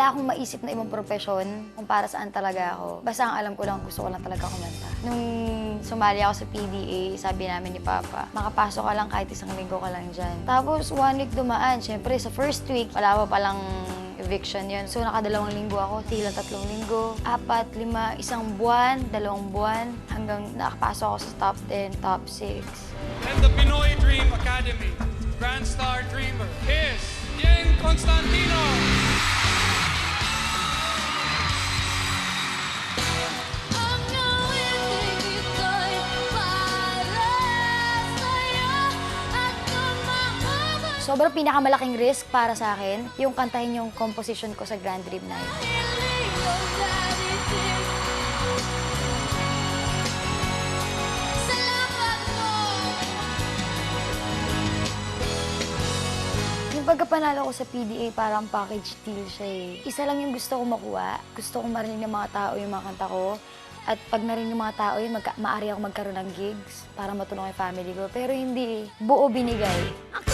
wala akong maisip na ibang profesyon kung para saan talaga ako. Basta ang alam ko lang, gusto ko lang talaga kumanta. Nung sumali ako sa PDA, sabi namin ni Papa, makapasok ka lang kahit isang linggo ka lang dyan. Tapos 1 week dumaan. Siyempre, sa first week, wala pa palang eviction yun. So, nakadalawang linggo ako, tilang 3 linggo, 4, 5, 1 buwan, 2 buwan, hanggang nakapasok ako sa top 10, top 6. And the Pinoy Dream Academy Grand Star Dreamer is Yeng Constantino. Sobrang pinakamalaking risk para sa akin, yung kantahin yung composition ko sa Grand Dream Night. Yung pagkapanalo ko sa PDA, parang package deal siya eh. Isa lang yung gusto ko makuha. Gusto kong marinig ng mga tao yung mga kanta ko. At pag narinig ng mga tao yun, maaari ako magkaroon ng gigs para matulong yung family ko. Pero hindi, buo binigay.